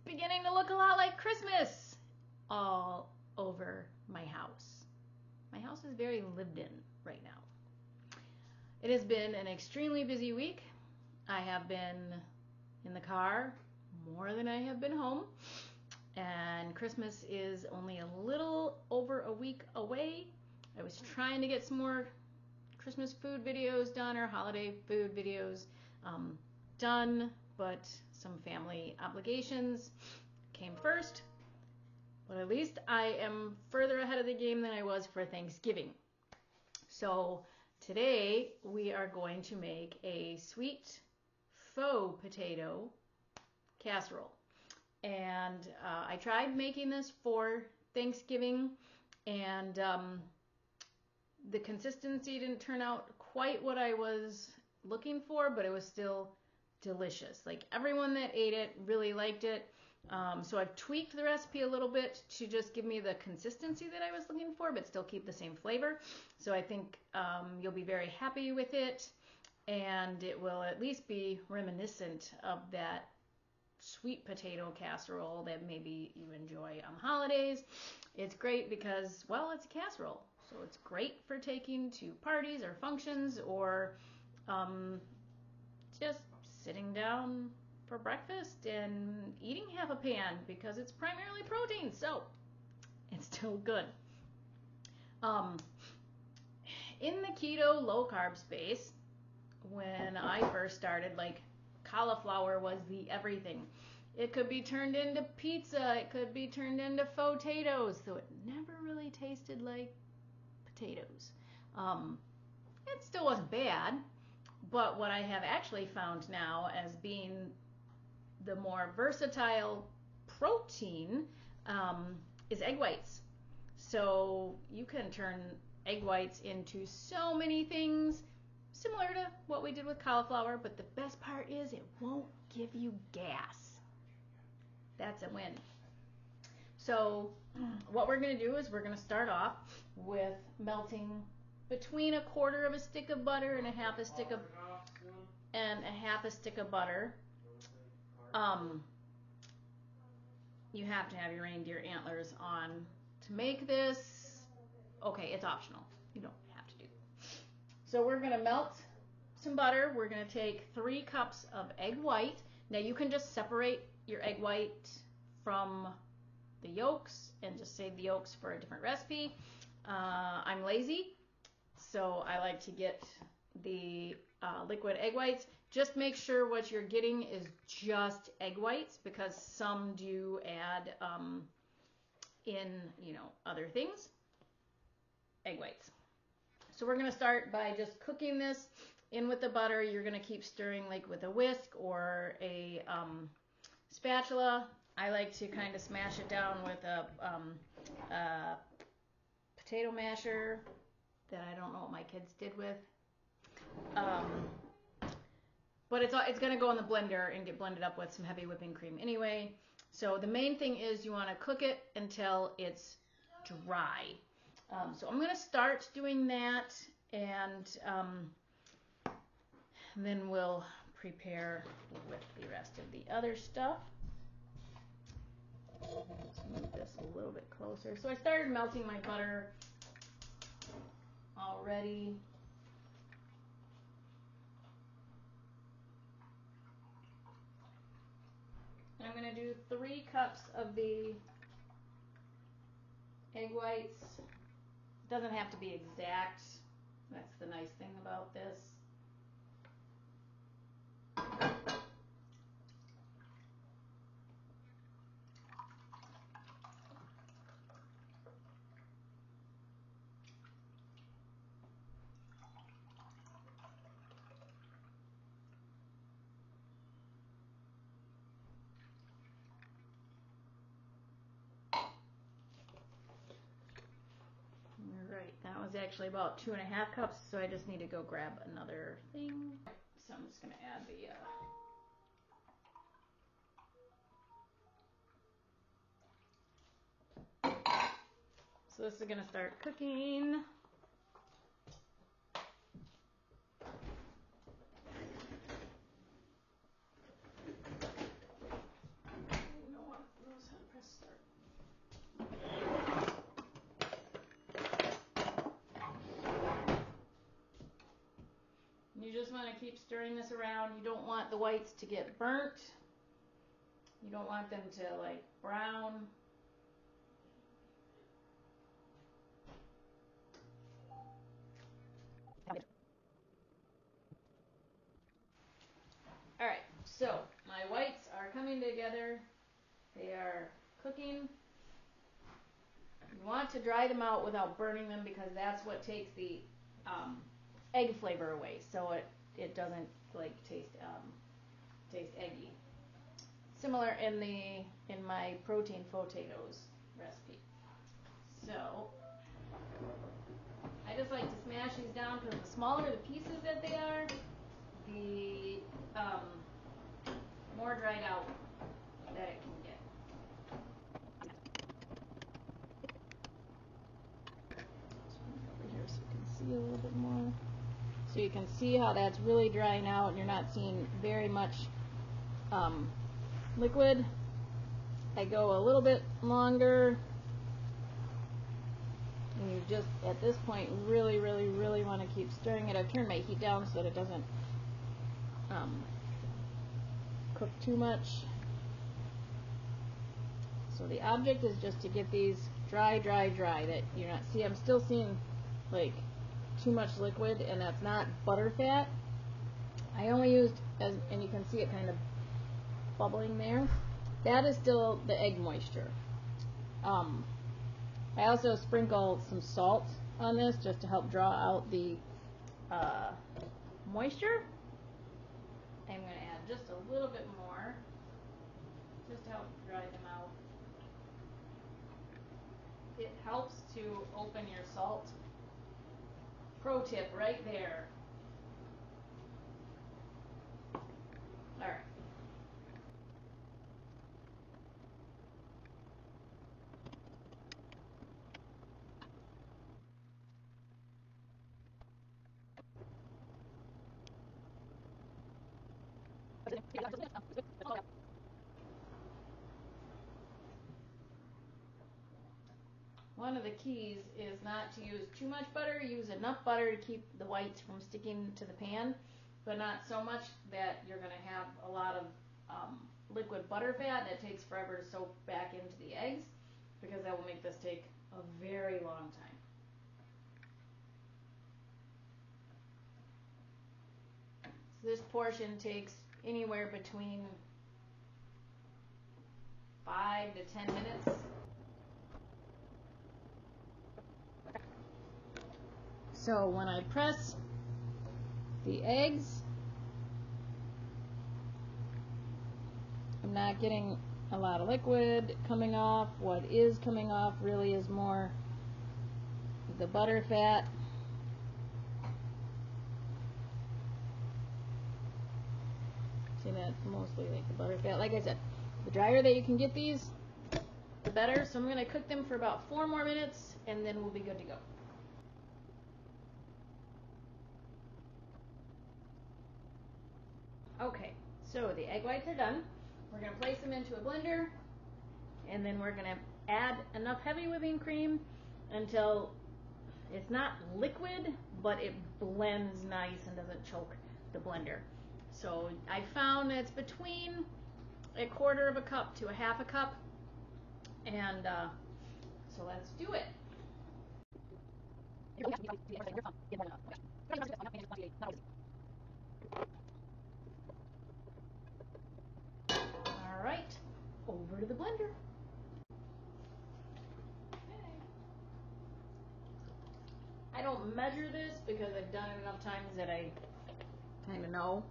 beginning to look a lot like Christmas all over my house. My house is very lived in right now. It has been an extremely busy week. I have been in the car more than I have been home, and Christmas is only a little over a week away. I was trying to get some more Christmas food videos done, or holiday food videos done, but some family obligations came first. But at least I am further ahead of the game than I was for Thanksgiving. So today we are going to make a sweet faux potato casserole. And I tried making this for Thanksgiving, and the consistency didn't turn out quite what I was looking for, but it was still delicious. Like, everyone that ate it really liked it. So I've tweaked the recipe a little bit to just give me the consistency that I was looking for, but still keep the same flavor. So I think you'll be very happy with it, and it will at least be reminiscent of that sweet potato casserole that maybe you enjoy on the holidays. It's great because, well, it's a casserole. So it's great for taking to parties or functions, or just sitting down for breakfast and eating half a pan, because it's primarily protein, so it's still good. In the keto low carb space, when I first started, like, cauliflower was the everything. It could be turned into pizza, it could be turned into faux potatoes, so it never really tasted like potatoes. It still wasn't bad, but what I have actually found now as being the more versatile protein is egg whites. So you can turn egg whites into so many things, similar to what we did with cauliflower, but the best part is it won't give you gas. That's a win. So what we're going to do is we're going to start off with melting between 1/4 of a stick of butter and a half a stick of butter. You have to have your reindeer antlers on to make this. Okay, it's optional. You don't have to do it. So we're going to melt some butter. We're going to take 3 cups of egg white. Now you can just separate your egg white from the yolks and just save the yolks for a different recipe. I'm lazy, so I like to get the liquid egg whites. Just make sure what you're getting is just egg whites, because some do add in, other things. Egg whites. So we're going to start by just cooking this in with the butter. You're going to keep stirring, like, with a whisk or a spatula. I like to kind of smash it down with a potato masher that I don't know what my kids did with. But it's going to go in the blender and get blended up with some heavy whipping cream anyway. So the main thing is you want to cook it until it's dry. So I'm going to start doing that, and then we'll prepare with the rest of the other stuff. Let's move this a little bit closer. So I started melting my butter already. I'm going to do 3 cups of the egg whites. It doesn't have to be exact. That's the nice thing about this. Right, that was actually about 2.5 cups, so I just need to go grab another thing. So I'm just going to add the So this is going to start cooking. You don't want want to keep stirring this around. You don't want the whites to get burnt. You don't want them to like brown. All right, so my whites are coming together. They are cooking. You want to dry them out without burning them because that's what takes the egg flavor away. So it doesn't like taste eggy. Similar in my protein faux potatoes recipe. So I just like to smash these down because the smaller the pieces that they are, the more dried out that it can get. Over here so you can see a little bit more. So you can see how that's really drying out and you're not seeing very much liquid. I go a little bit longer. And you just, at this point, really, really, really want to keep stirring it. I've turned my heat down so that it doesn't cook too much. So the object is just to get these dry, dry, dry. That you're not, see, I'm still seeing like too much liquid, and that's not butter fat. I only used, and you can see it kind of bubbling there. That is still the egg moisture. I also sprinkle some salt on this just to help draw out the moisture. I'm going to add just a little bit more just to help dry them out. It helps to open your salt. Pro tip right there. All right. One of the keys is not to use too much butter. Use enough butter to keep the whites from sticking to the pan, but not so much that you're going to have a lot of liquid butter fat that takes forever to soak back into the eggs, because that will make this take a very long time. So this portion takes anywhere between 5 to 10 minutes. So when I press the eggs, I'm not getting a lot of liquid coming off. What is coming off really is more the butter fat. See, that's mostly like the butter fat. Like I said, the drier that you can get these, the better. So I'm going to cook them for about 4 more minutes and then we'll be good to go. Okay, so the egg whites are done. We're going to place them into a blender, and then we're going to add enough heavy whipping cream until it's not liquid, but it blends nice and doesn't choke the blender. So I found it's between 1/4 cup to 1/2 cup, and so let's do it. All right, over to the blender. I don't measure this because I've done it enough times that I kind of know.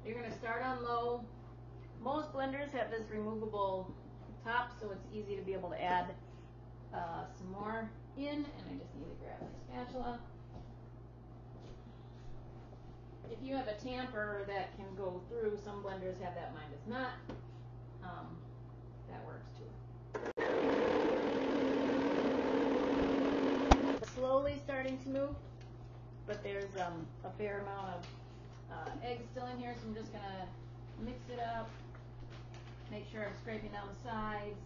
You're going to start on low. Most blenders have this removable top, so it's easy to be able to add some more in, and I just need to grab my spatula. If you have a tamper that can go through, some blenders have that, mine does not. That works too. Slowly starting to move, but there's a fair amount of eggs still in here, so I'm just going to mix it up, make sure I'm scraping down the sides.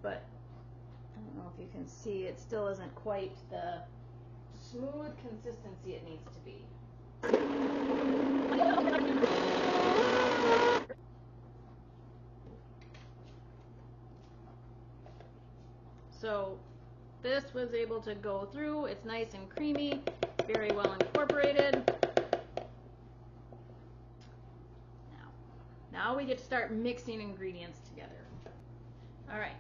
but I don't know if you can see, it still isn't quite the smooth consistency it needs to be. So this was able to go through. It's nice and creamy, very well incorporated. Now we get to start mixing ingredients together. All right,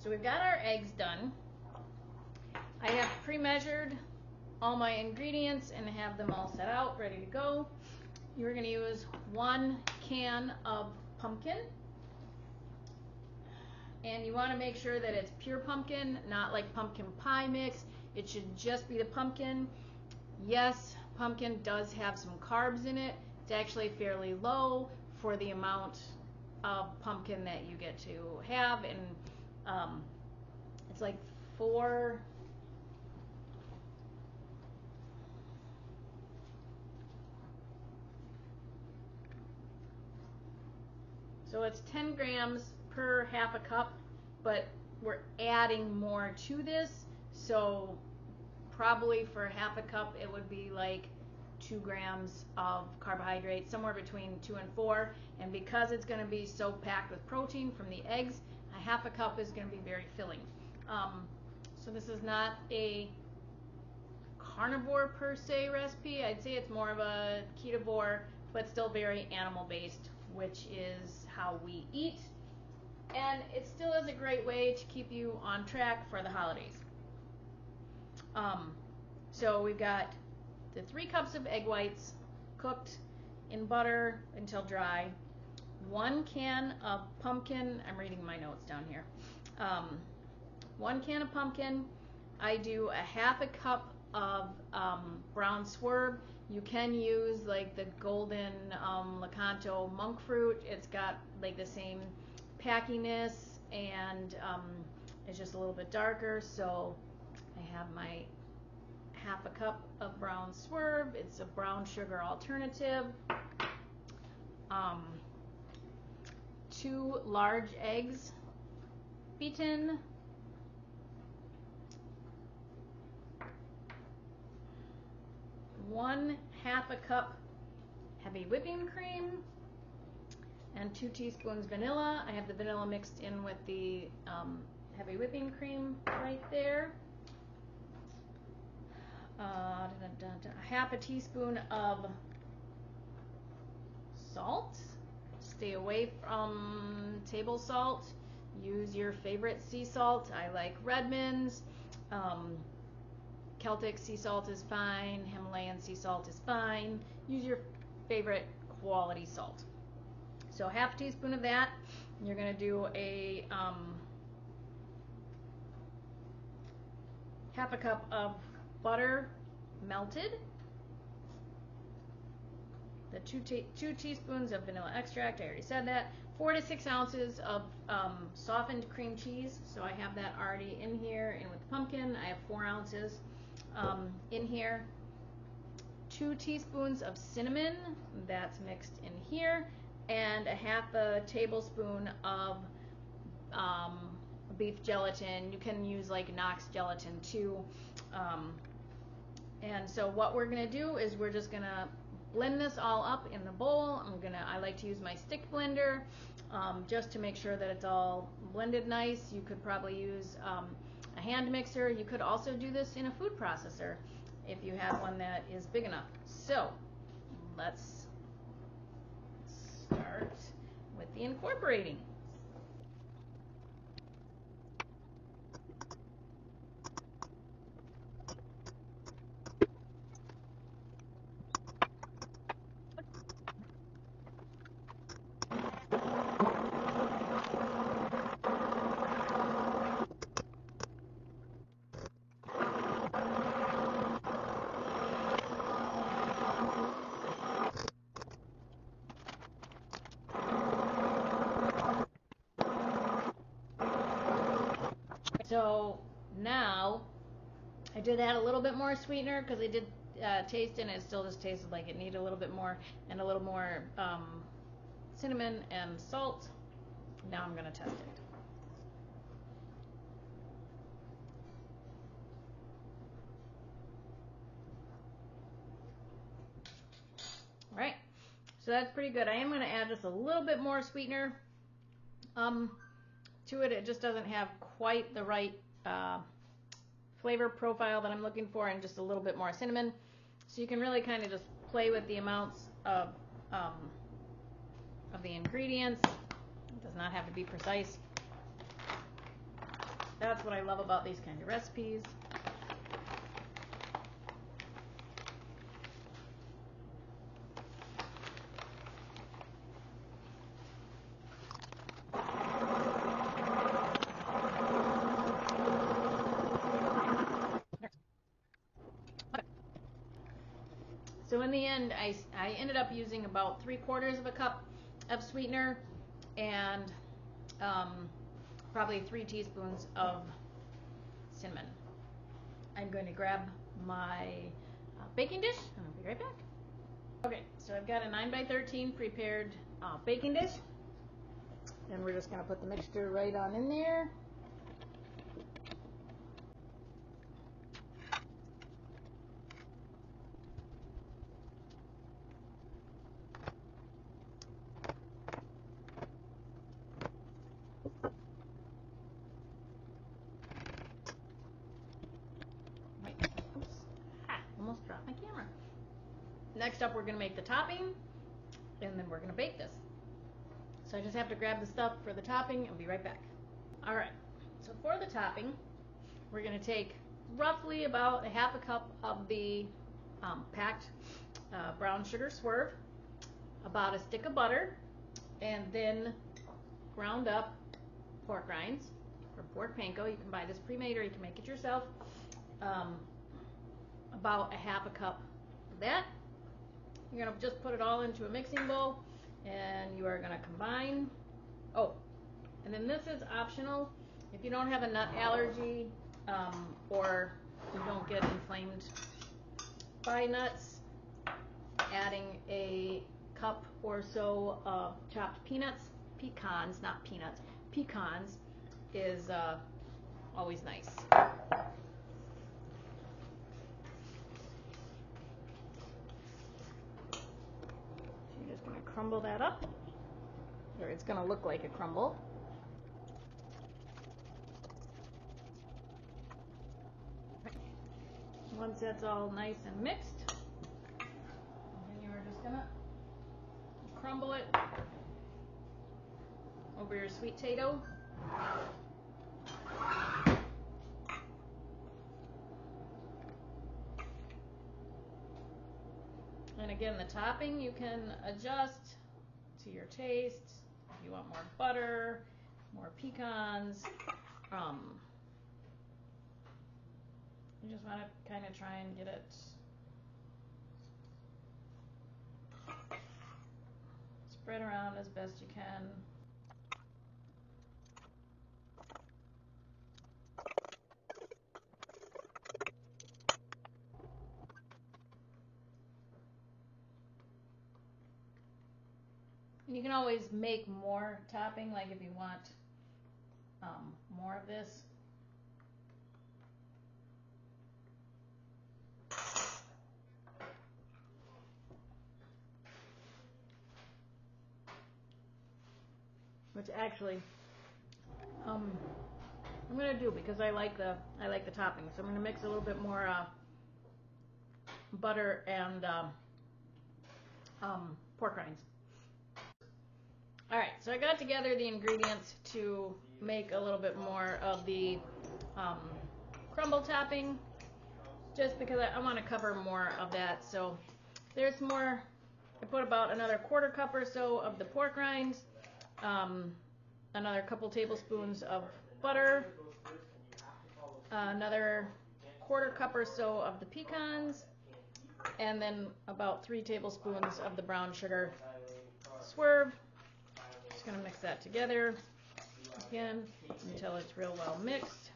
so we've got our eggs done. I have pre-measured all my ingredients and have them all set out, ready to go. You're gonna use 1 can of pumpkin. And you wanna make sure that it's pure pumpkin, not like pumpkin pie mix. It should just be the pumpkin. Yes, pumpkin does have some carbs in it. It's actually fairly low for the amount of pumpkin that you get to have, and it's like 4. So it's 10 grams per half a cup, but we're adding more to this, so probably for half a cup it would be like 2 grams of carbohydrate, somewhere between 2 and 4, and because it's going to be so packed with protein from the eggs, a half a cup is going to be very filling. So this is not a carnivore per se recipe. I'd say it's more of a ketovore, but still very animal based, which is how we eat, and it still is a great way to keep you on track for the holidays. So we've got the 3 cups of egg whites cooked in butter until dry, 1 can of pumpkin. I'm reading my notes down here. 1 can of pumpkin. I do a half a cup of brown swerve. You can use like the golden Lakanto monk fruit. It's got like the same packiness, and it's just a little bit darker. So I have my half a cup of brown swerve. It's a brown sugar alternative. 2 large eggs beaten. 1 half a cup heavy whipping cream, and 2 teaspoons vanilla. I have the vanilla mixed in with the heavy whipping cream right there. Half a teaspoon of salt. Stay away from table salt. Use your favorite sea salt. I like Redmond's. Celtic sea salt is fine. Himalayan sea salt is fine. Use your favorite quality salt. So half a teaspoon of that. You're going to do a half a cup of butter melted, the 2 teaspoons of vanilla extract, I already said that, 4 to 6 ounces of softened cream cheese, so I have that already in here, and with the pumpkin I have 4 ounces in here, 2 teaspoons of cinnamon, that's mixed in here, and a half a tablespoon of beef gelatin. You can use like Knox gelatin too. And so what we're gonna do is we're just gonna blend this all up in the bowl. I like to use my stick blender just to make sure that it's all blended nice. You could probably use a hand mixer. You could also do this in a food processor if you have one that is big enough. So let's start with the incorporating. So now I did add a little bit more sweetener because I did taste it, and it still just tasted like it needed a little bit more, and a little more cinnamon and salt. Now I'm going to test it. So that's pretty good. I am going to add just a little bit more sweetener to it. It just doesn't have quite the right flavor profile that I'm looking for, and just a little bit more cinnamon. So you can really kind of just play with the amounts of the ingredients. It does not have to be precise. That's what I love about these kind of recipes. So in the end, I ended up using about 3/4 of a cup of sweetener and probably 3 teaspoons of cinnamon. I'm going to grab my baking dish and I'll be right back. Okay, so I've got a 9x13 prepared baking dish, and we're just going to put the mixture right on in there. Almost dropped my camera. Next up, we're going to make the topping, and then we're going to bake this. So I just have to grab the stuff for the topping. I'll be right back. All right, so for the topping, we're going to take roughly about 1/2 cup of the packed brown sugar swerve, about a stick of butter, and then ground up pork rinds or pork panko. You can buy this pre-made or you can make it yourself. About 1/2 cup of that. You're going to just put it all into a mixing bowl, and you are going to combine. Oh, and then this is optional. If you don't have a nut allergy or you don't get inflamed by nuts, adding a cup or so of chopped pecans, not peanuts, pecans is always nice. Going to crumble that up, or it's going to look like a crumble. Once that's all nice and mixed, then you are just going to crumble it over your sweet potato. And again, the topping you can adjust to your taste. If you want more butter, more pecans, you just want to kind of try and get it spread around as best you can. You can always make more topping, like if you want more of this. Which actually, I'm gonna do because I like the topping. So I'm gonna mix a little bit more butter and pork rinds. Alright, so I got together the ingredients to make a little bit more of the crumble topping, just because I want to cover more of that. So there's more. I put about another 1/4 cup or so of the pork rinds, another couple tablespoons of butter, another 1/4 cup or so of the pecans, and then about 3 tablespoons of the brown sugar swerve. Just going to mix that together again until it's real well mixed.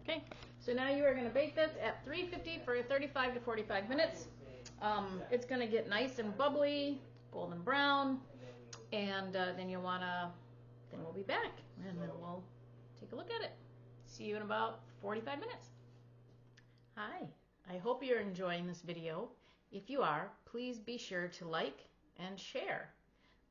Okay, so now you are going to bake this at 350 for 35 to 45 minutes. It's going to get nice and bubbly, golden brown, and then you want to then we'll be back and then we'll take a look at it. See you in about 45 minutes. Hi, I hope you're enjoying this video. If you are, please be sure to like and share.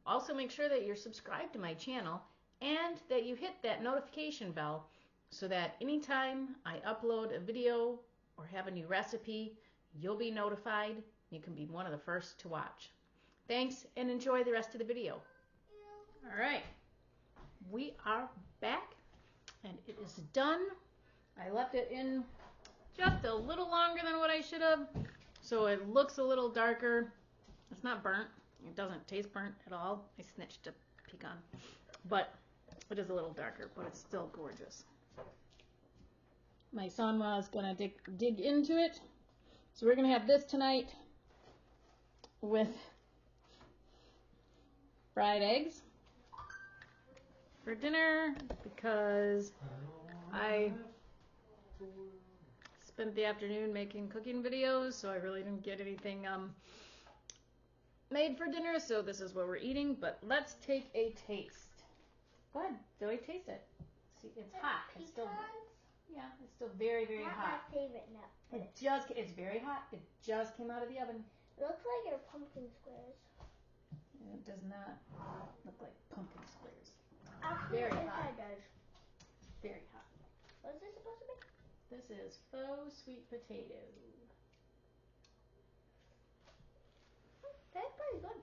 Also make sure that you're subscribed to my channel and that you hit that notification bell so that anytime I upload a video or have a new recipe, you'll be notified. You can be one of the first to watch. Thanks and enjoy the rest of the video. All right, we are back and it is done. I left it in just a little longer than what I should have, so it looks a little darker. It's not burnt. It doesn't taste burnt at all. I snitched a pecan, but it is a little darker, but it's still gorgeous. My son-in-law is gonna dig into it. So we're gonna have this tonight with fried eggs for dinner because I spent the afternoon making cooking videos, so I really didn't get anything made for dinner, so this is what we're eating. But let's take a taste. Go ahead, Zoe, taste it. See, it's hot. It's still, yeah, it's still very, very hot. My favorite nut. It's very hot. It just came out of the oven. It looks like your pumpkin squares. It does not look like pumpkin squares. Actually, Very it hot. does. Very hot. What is this supposed to be? This is faux sweet potato. That's pretty good.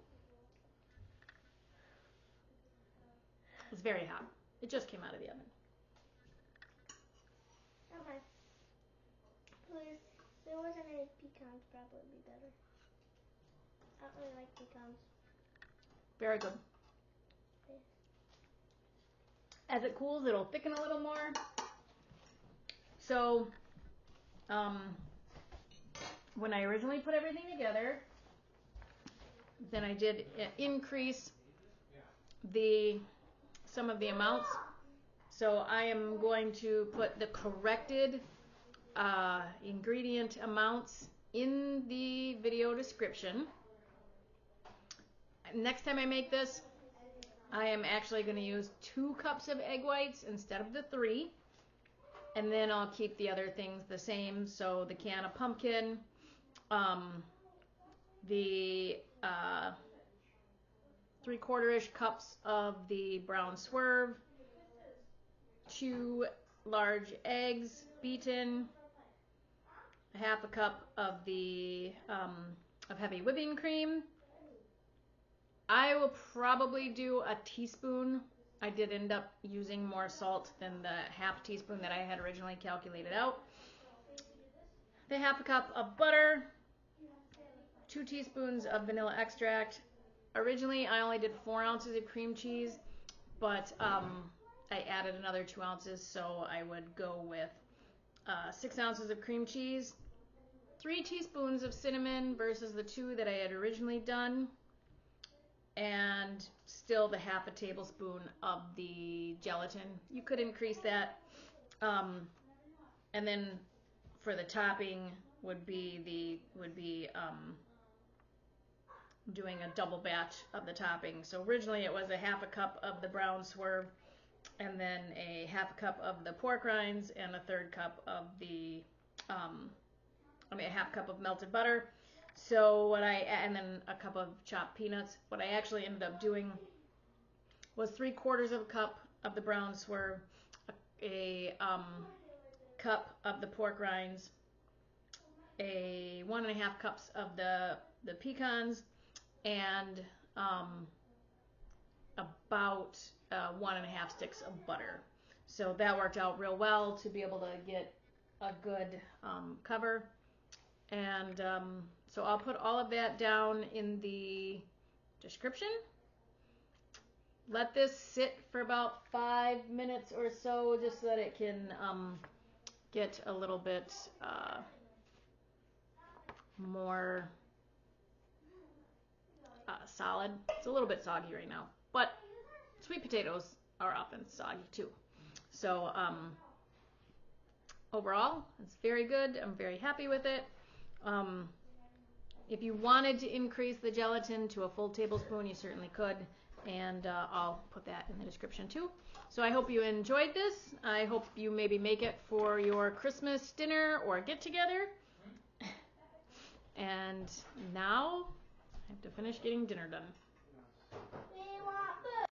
It's very hot. It just came out of the oven. Okay. Please, if there wasn't any pecans, probably would be better. I don't really like pecans. Very good. As it cools, it'll thicken a little more. So, when I originally put everything together, then I did increase some of the amounts. So I am going to put the corrected ingredient amounts in the video description. Next time I make this, I am actually going to use 2 cups of egg whites instead of the 3. And then I'll keep the other things the same. So the can of pumpkin, the 3/4-ish cups of the brown swerve, 2 large eggs beaten, a 1/2 cup of the of heavy whipping cream. I will probably do a teaspoon. I did end up using more salt than the 1/2 teaspoon that I had originally calculated out. The 1/2 cup of butter, 2 teaspoons of vanilla extract. Originally, I only did 4 ounces of cream cheese, but I added another 2 ounces, so I would go with 6 ounces of cream cheese, 3 teaspoons of cinnamon versus the 2 that I had originally done, and still the 1/2 tablespoon of the gelatin. You could increase that. And then for the topping would be doing a double batch of the topping. So originally it was a 1/2 cup of the brown swerve, and then a 1/2 cup of the pork rinds, and a 1/3 cup of the a 1/2 cup of melted butter. So and then a cup of chopped peanuts. What I actually ended up doing was 3/4 of a cup of the brown swerve, a cup of the pork rinds, 1.5 cups of the pecans, and about 1.5 sticks of butter. So that worked out real well to be able to get a good cover. And so I'll put all of that down in the description. Let this sit for about 5 minutes or so, just so that it can get a little bit more solid. It's a little bit soggy right now, but sweet potatoes are often soggy too. So overall, it's very good. I'm very happy with it. If you wanted to increase the gelatin to a full tablespoon, you certainly could, And I'll put that in the description too. So I hope you enjoyed this. I hope you maybe make it for your Christmas dinner or get together. And now I have to finish getting dinner done.